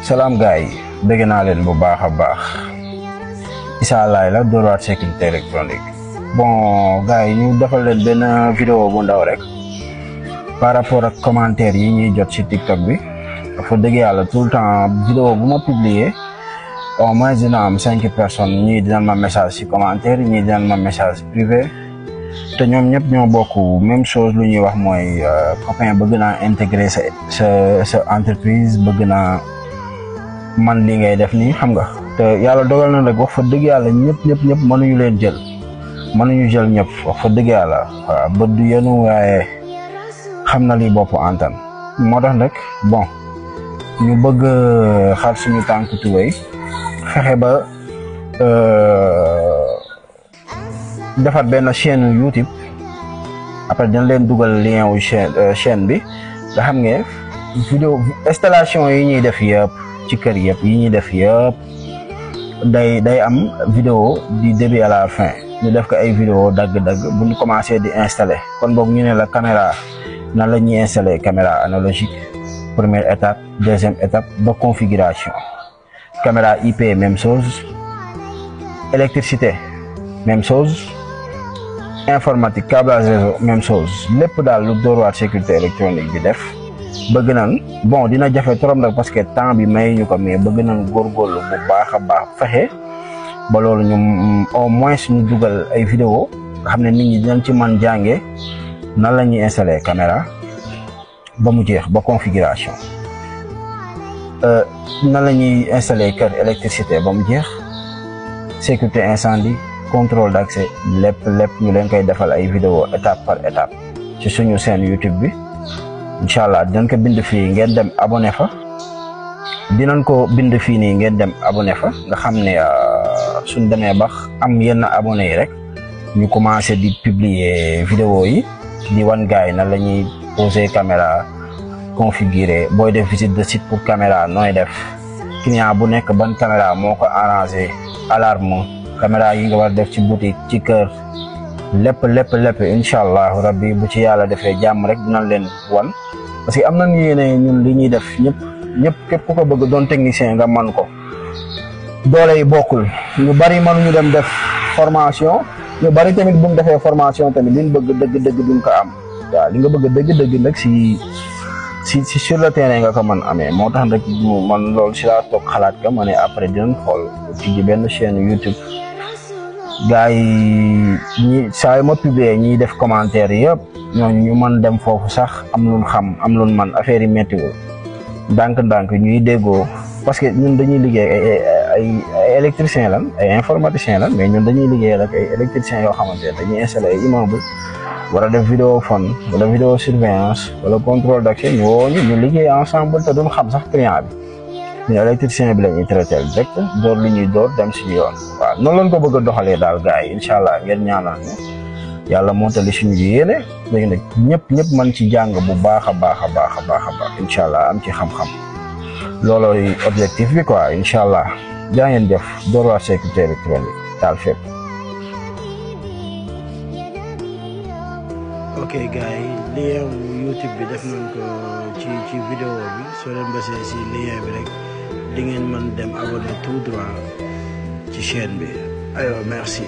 Salam gars yi dégg naa leen bu baax a baax Issa Laye la Dóor waar sécurité électronique. Bon gars yi ñu defal leen benn vidéo bu ndaw rek par rapport ak commentaire yi ñuy jot ci TikTok bi. Dafa dëgg yàlla tout le temps vidéo bu ma publier au moins dina am 5 personnes ñii dinañ ma message ci commentaire ñii dinañ ma message privé te ñoom ñëpp ñoo bokk même chose lu ñuy wax mooy copain bëgg naa intégrer sa entreprise bëgg naa man li ngay def nii xam nga te yàlla dogal na rek wax fa dëgg yàlla ñëpp mënuñu leen jël mënuñu jël ñëpp wax fa dëgg yàlla waaw bët du yenu waaye xam na li bopp antan moo tax nag bon ñu bëgg xar suñu tànk tubéy fexe ba defar benn chaîne YouTube après dañ leen dugal lien wu chaîne bi nga xam ne vidéo installation yi ñuy def yëpp ci kër yëpp yi ñuy def yëpp day am vidéo du début à la fin ñu def ko ay vidéo dagg-dagg bu ñu commencé di installer kon boog ñu ne la caméra nan la ñuy installer caméra analogique première étape deuxième étape ba configuration caméra IP même chose électricité même chose informatique câblage réseau même chose lépp daal lu Dóor waar sécurité électronique bi def bëgg nañ bon dina jafe trop nag parce que temps bi may ñu ko mais bëgg nañ góorgóorlu bu baax a baax fexe ba loolu ñu au moins ñu dugal ay vidéo nga xam ne nit ñi dinañ ci mën jànge nan la ñuy installer caméra ba mu jeex ba configuration nan la ñuy installer kër électricité ba mu jeex sécurité incendie contrôle d'accès lépp ñu leen koy defal ay vidéo étape par étape ci suñu chaîne YouTube bi inshallah dinañ ko bind fii ngeen dem abonné fa dinañ ko bind fii nii ngeen dem abonné fa nga xam ne suñ demee bax am yenn abonné yi rek ñu commencé di publier vidéo yi di wan gaay na la ñuy poser caméra configurer booy def visite de site pour caméra nooy def client bu nekk ban caméra moo ko arrangé alarme caméra yi nga war def ci boutique ci kër lépp inshallah rabbi bu ci yàlla defee jàmm rek dinañ leen wan parce que am nañ yéene ñun li ñuy def ñëpp képp ku ko bëgg doon technicien nga man ko doole yi bokkul ñu bari mënuñu dem def formation ñu bari tamit bu mu defee formation tamit liñ bëgg dëgg duñ ko am waaw li nga bëgg dëgg nag si sur le terrain nga ko mën amee moo tax rek man loolu si laa toog xalaat ka ma ne après dinañ xool ci benn chaîne YouTube gars yi ñi saa yu ma publier ñiy def commentaire yëpp ñooñu ñu mën dem foofu sax am luñ xam am luñ man affaire yi méttiwul ndànk ñuy déggoo parce que ñun dañuy liggéey ay électricien lan ay informaticien lan mais ñun dañuy liggéey rek ay électricien yoo xamante ne dañuy installer ay immeuble wala def vidéophone wala vidéo surveillance wala contrôle d'accès ñu woo ñu liggéey ensemble te duñ xam sax client bi ñu électricien bi la ñuy traité direct door li ñuy door dem suñu yoon waaw noonu lañ ko bëgg a doxalee daal gars yi incha allah ngeen ñaanal ñu yàlla mootali suñu yéene léegi nag ñëpp mën ci jàng bu baax a baax incha allah am ci xam-xam loolooy objectif bi quoi incha allah jaa ngeen jëf Dóor waar sécurité électronique taal fépp. ok gars yi lien YouTube bi def nañ ko ci vidéo bi soo leen basee si lien bi rek di ngeen mën dem abonné tout droit ci chaîne bi aywa merci.